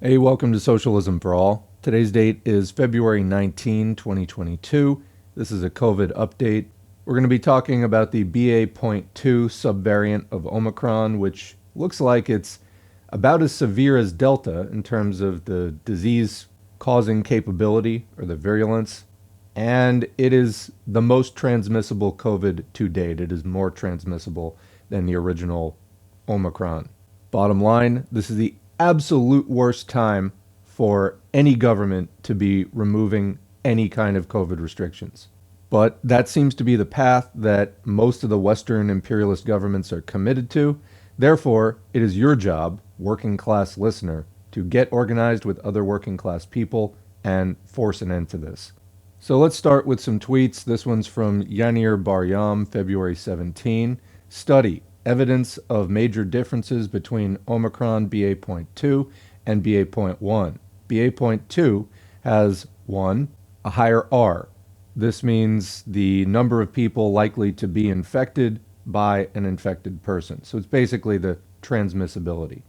Hey, welcome to Socialism for All. Today's date is February 19, 2022. This is a COVID update. We're going to be talking about the BA.2 subvariant of Omicron, which looks like it's about as severe as Delta in terms of the disease causing capability or the virulence. And it is the most transmissible COVID to date. It is more transmissible than the original Omicron. Bottom line, this is the absolute worst time for any government to be removing any kind of COVID restrictions. But that seems to be the path that most of the Western imperialist governments are committed to. Therefore, it is your job, working class listener, to get organized with other working class people and force an end to this. So let's start with some tweets. This one's from Yanir Baryam, February 17. Study. Evidence of major differences between Omicron BA.2 and BA.1. BA.2 has 1. A higher R. This means the number of people likely to be infected by an infected person. So it's basically the transmissibility.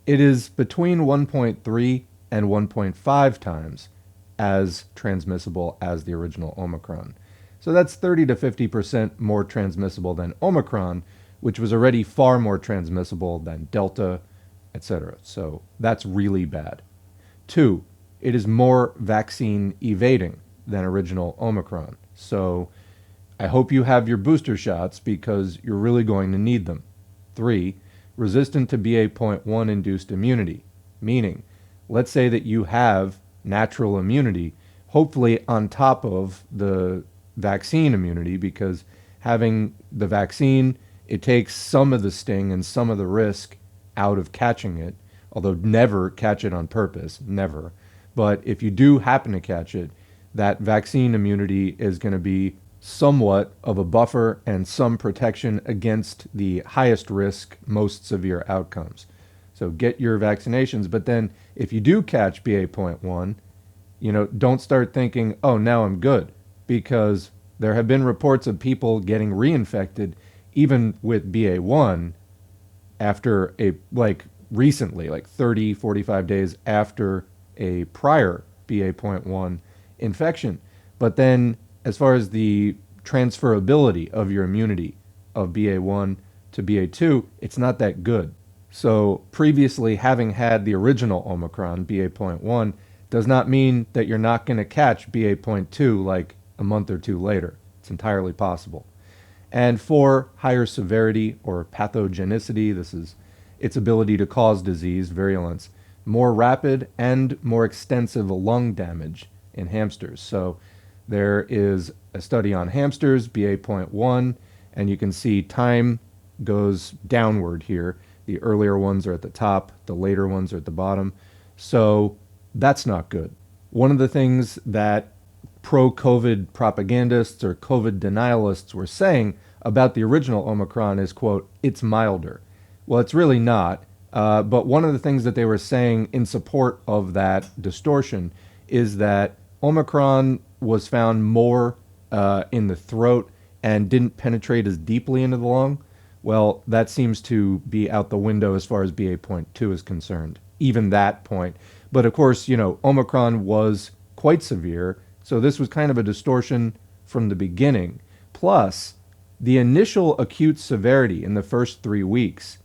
It is between 1.3 and 1.5 times as transmissible as the original Omicron. So that's 30 to 50% more transmissible than Omicron, which was already far more transmissible than Delta, etc. So that's really bad. 2, it is more vaccine evading than original Omicron. So I hope you have your booster shots because you're really going to need them. 3, resistant to BA.1 induced immunity, meaning let's say that you have natural immunity, hopefully on top of the vaccine immunity, because having the vaccine, it takes some of the sting and some of the risk out of catching it, although never catch it on purpose, never. But if you do happen to catch it, that vaccine immunity is going to be somewhat of a buffer and some protection against the highest risk, most severe outcomes. So get your vaccinations. But then if you do catch BA.1, don't start thinking, oh, now I'm good, because there have been reports of people getting reinfected even with BA.1 after recently, 30, 45 days after a prior BA.1 infection. But then as far as the transferability of your immunity of BA.1 to BA.2, it's not that good. So previously having had the original Omicron, BA.1, does not mean that you're not going to catch BA.2 like a month or two later. It's entirely possible. And 4, higher severity or pathogenicity. This is its ability to cause disease, virulence, more rapid and more extensive lung damage in hamsters. So there is a study on hamsters, BA.1, and you can see time goes downward here. The earlier ones are at the top, the later ones are at the bottom. So that's not good. One of the things that pro-COVID propagandists or COVID denialists were saying about the original Omicron is, quote, it's milder. Well, it's really not. But one of the things that they were saying in support of that distortion is that Omicron was found more in the throat and didn't penetrate as deeply into the lung. Well, that seems to be out the window as far as BA.2 is concerned, even that point. But of course, Omicron was quite severe. So this was kind of a distortion from the beginning. Plus, the initial acute severity in the first 3 weeks,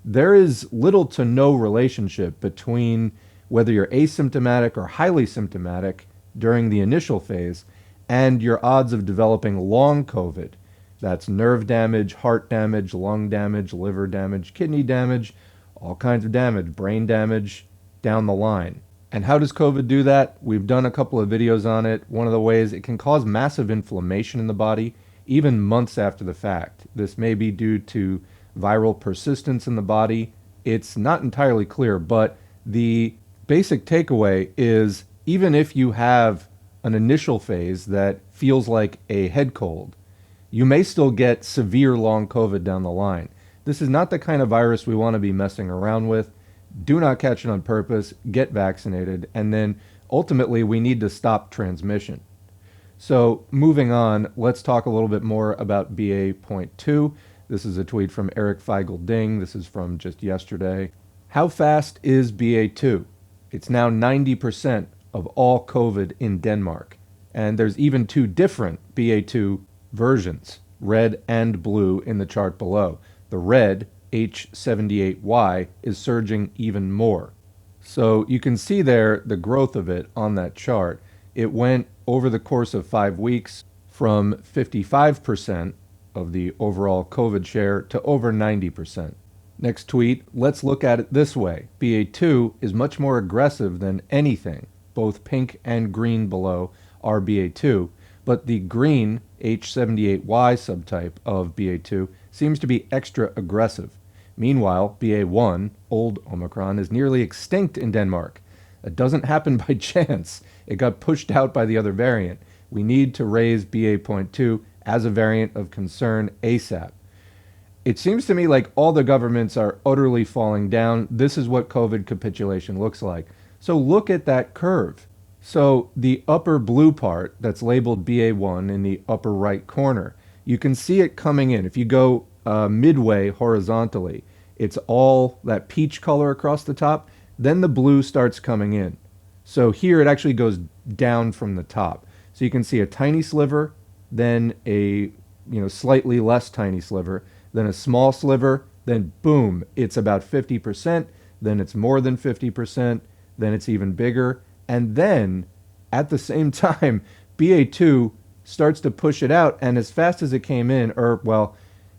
there is little to no relationship between whether you're asymptomatic or highly symptomatic during the initial phase and your odds of developing long COVID. That's nerve damage, heart damage, lung damage, liver damage, kidney damage, all kinds of damage, brain damage down the line. And how does COVID do that? We've done a couple of videos on it. One of the ways, it can cause massive inflammation in the body, even months after the fact. This may be due to viral persistence in the body. It's not entirely clear, but the basic takeaway is even if you have an initial phase that feels like a head cold, you may still get severe long COVID down the line. This is not the kind of virus we want to be messing around with. Do not catch it on purpose, get vaccinated, and then ultimately we need to stop transmission. So moving on, let's talk a little bit more about BA.2. This is a tweet from Eric Feigl Ding. This is from just yesterday. How fast is BA.2? It's now 90% of all COVID in Denmark. And there's even two different BA.2 versions, red and blue, in the chart below. The red, H78Y, is surging even more. So you can see there the growth of it on that chart. It went over the course of 5 weeks from 55% of the overall COVID share to over 90%. Next tweet, let's look at it this way. BA.2 is much more aggressive than anything. Both pink and green below are BA.2, but the green H78Y subtype of BA.2 seems to be extra aggressive. Meanwhile, BA.1, old Omicron, is nearly extinct in Denmark. It doesn't happen by chance. It got pushed out by the other variant. We need to raise BA.2 as a variant of concern ASAP. It seems to me like all the governments are utterly falling down. This is what COVID capitulation looks like. So look at that curve. So the upper blue part that's labeled BA.1 in the upper right corner, you can see it coming in. If you go midway horizontally, it's all that peach color across the top. Then the blue starts coming in. So here it actually goes down from the top. So you can see a tiny sliver, then a slightly less tiny sliver, then a small sliver, then boom, it's about 50%, then it's more than 50%, then it's even bigger, and then at the same time, BA.2 starts to push it out, and as fast as it came in, or well,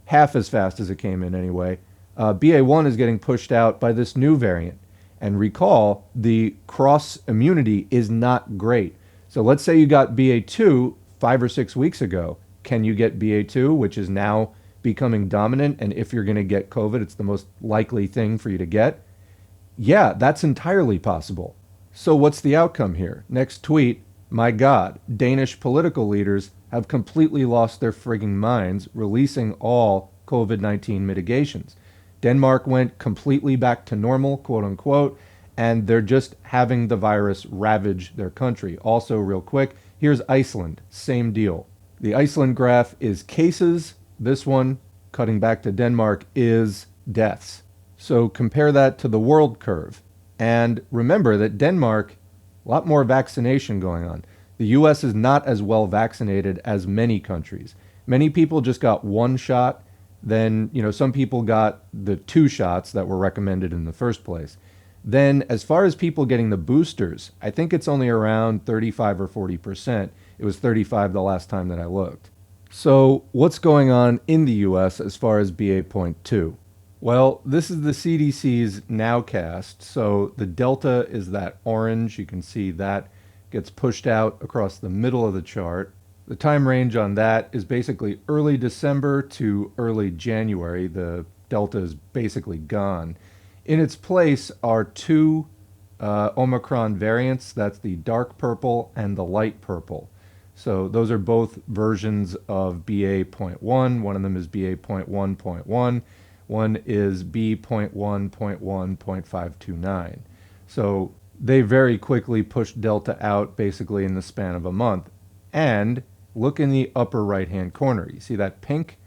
half as fast as it came in anyway, BA.1 is getting pushed out by this new variant. And recall, the cross immunity is not great. So let's say you got BA.2 5 or 6 weeks ago. Can you get BA.2, which is now becoming dominant? And if you're going to get COVID, it's the most likely thing for you to get. Yeah, that's entirely possible. So what's the outcome here? Next tweet, my God, Danish political leaders have completely lost their frigging minds, releasing all COVID-19 mitigations. Denmark went completely back to normal, quote unquote, and they're just having the virus ravage their country. Also, real quick, here's Iceland, same deal. The Iceland graph is cases. This one, cutting back to Denmark, is deaths. So compare that to the world curve. And remember that Denmark, a lot more vaccination going on. The US is not as well vaccinated as many countries. Many people just got one shot. Then, some people got the 2 shots that were recommended in the first place. Then, as far as people getting the boosters, I think it's only around 35 or 40%. It was 35 the last time that I looked. So, what's going on in the US as far as BA.2? Well, this is the CDC's nowcast. So, the Delta is that orange. You can see that gets pushed out across the middle of the chart. The time range on that is basically early December to early January. The Delta is basically gone. In its place are 2 Omicron variants. That's the dark purple and the light purple. So those are both versions of BA.1. One of them is BA.1.1. One is B.1.1.529. So they very quickly pushed Delta out basically in the span of a month. And look in the upper right-hand corner. You see that pink?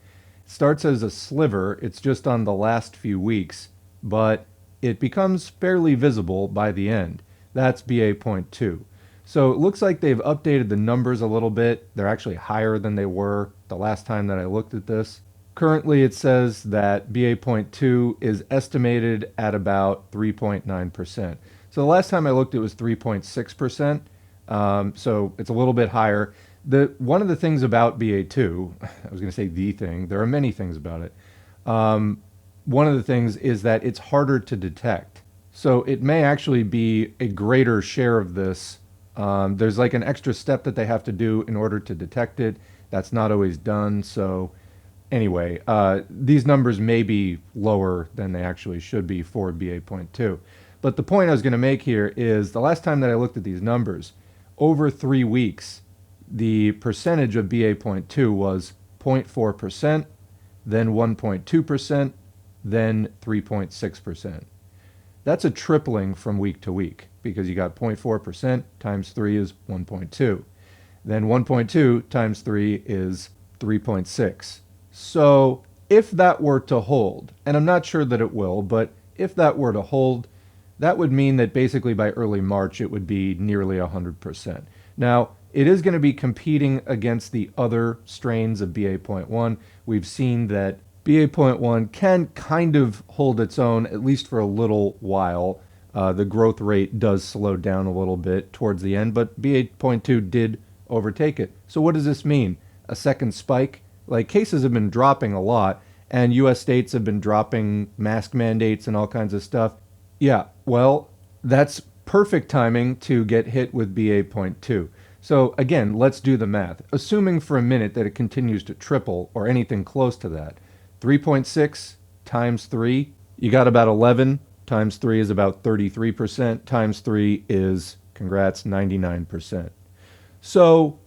It starts as a sliver. It's just on the last few weeks, but it becomes fairly visible by the end. That's BA.2. So it looks like they've updated the numbers a little bit. They're actually higher than they were the last time that I looked at this. Currently, it says that BA.2 is estimated at about 3.9%. So the last time I looked, it was 3.6%. So it's a little bit higher. One of the things about BA.2, I was going to say the thing, there are many things about it. One of the things is that it's harder to detect. So it may actually be a greater share of this. There's like an extra step that they have to do in order to detect it. That's not always done. So anyway, these numbers may be lower than they actually should be for BA.2. But the point I was going to make here is the last time that I looked at these numbers, over 3 weeks, the percentage of BA.2 was 0.4%, then 1.2%, then 3.6%. That's a tripling from week to week because you got 0.4% times 3 is 1.2. Then 1.2 times 3 is 3.6. So if that were to hold, and I'm not sure that it will, but if that were to hold, that would mean that basically by early March it would be nearly 100%. Now, it is going to be competing against the other strains of BA.1. We've seen that BA.1 can kind of hold its own, at least for a little while. The growth rate does slow down a little bit towards the end, but BA.2 did overtake it. So what does this mean? A second spike? Like, cases have been dropping a lot, and US states have been dropping mask mandates and all kinds of stuff. Yeah, well, that's perfect timing to get hit with BA.2. So again, let's do the math. Assuming for a minute that it continues to triple or anything close to that, 3.6 times 3, you got about 11, times 3 is about 33%, times 3 is, congrats, 99%. So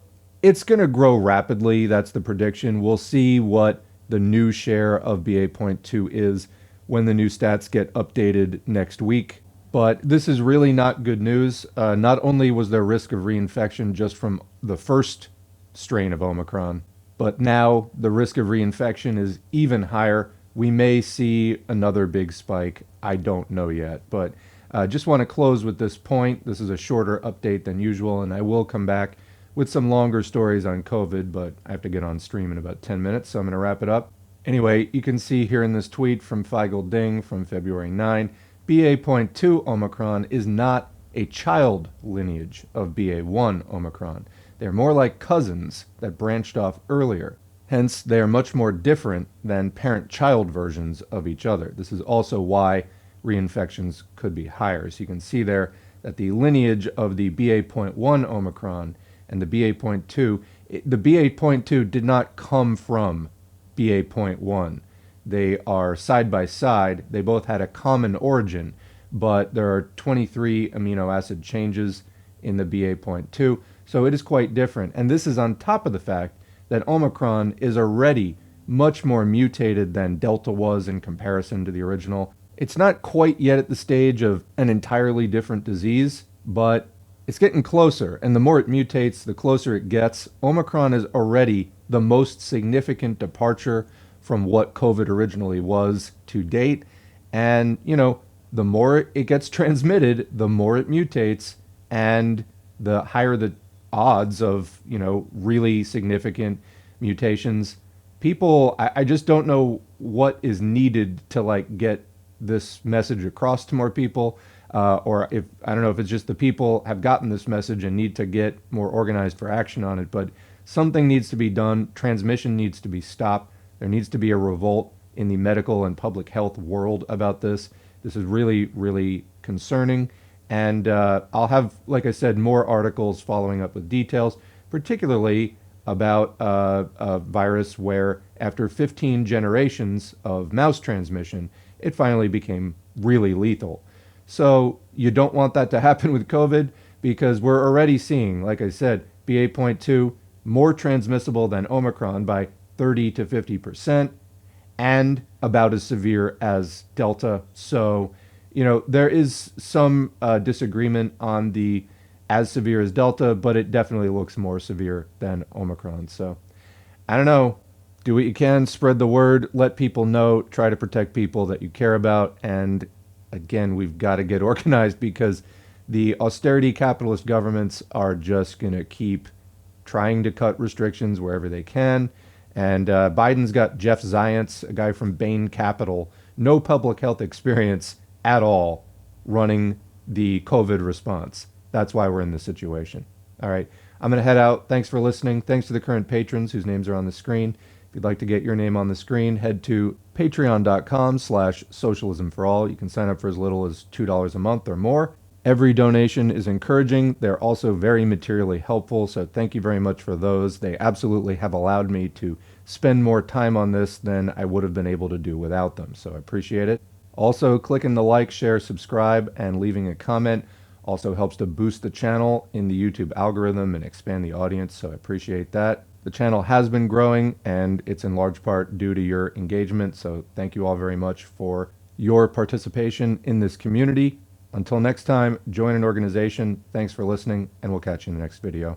it's going to grow rapidly. That's the prediction. We'll see what the new share of BA.2 is when the new stats get updated next week. But this is really not good news. Not only was there risk of reinfection just from the first strain of Omicron, but now the risk of reinfection is even higher. We may see another big spike. I don't know yet, but just want to close with this point. This is a shorter update than usual, and I will come back with some longer stories on COVID, but I have to get on stream in about 10 minutes, so I'm going to wrap it up. Anyway, you can see here in this tweet from Feigl Ding from February 9, BA.2 Omicron is not a child lineage of BA.1 Omicron. They're more like cousins that branched off earlier. Hence, they are much more different than parent-child versions of each other. This is also why reinfections could be higher. So you can see there that the lineage of the BA.1 Omicron and the BA.2, the BA.2 did not come from BA.1. They are side by side. They both had a common origin, but there are 23 amino acid changes in the BA.2, so it is quite different. And this is on top of the fact that Omicron is already much more mutated than Delta was in comparison to the original. It's not quite yet at the stage of an entirely different disease, but it's getting closer, and the more it mutates, the closer it gets. Omicron is already the most significant departure from what COVID originally was to date. And, you know, the more it gets transmitted, the more it mutates, and the higher the odds of, you know, really significant mutations. People, I just don't know what is needed to, like, get this message across to more people. Or if, I don't know if it's just the people have gotten this message and need to get more organized for action on it, but something needs to be done. Transmission needs to be stopped. There needs to be a revolt in the medical and public health world about this. This is really, really concerning. And I'll have, like I said, more articles following up with details, particularly about a virus where after 15 generations of mouse transmission, it finally became really lethal. So you don't want that to happen with COVID, because we're already seeing, like I said, BA.2 more transmissible than Omicron by 30 to 50% and about as severe as Delta. So, you know, there is some disagreement on the as severe as Delta, but it definitely looks more severe than Omicron. So I don't know. Do what you can, spread the word, let people know, try to protect people that you care about. And again, we've got to get organized, because the austerity capitalist governments are just going to keep trying to cut restrictions wherever they can. And Biden's got Jeff Zients, a guy from Bain Capital, no public health experience at all, running the COVID response. That's why we're in this situation. All right, I'm going to head out. Thanks for listening. Thanks to the current patrons whose names are on the screen. If you'd like to get your name on the screen, head to patreon.com/socialismforall. You can sign up for as little as $2 a month or more. Every donation is encouraging. They're also very materially helpful, so thank you very much for those. They absolutely have allowed me to spend more time on this than I would have been able to do without them, so I appreciate it. Also, clicking the like, share, subscribe, and leaving a comment also helps to boost the channel in the YouTube algorithm and expand the audience, so I appreciate that. The channel has been growing, and it's in large part due to your engagement, so thank you all very much for your participation in this community. Until next time, join an organization. Thanks for listening, and we'll catch you in the next video.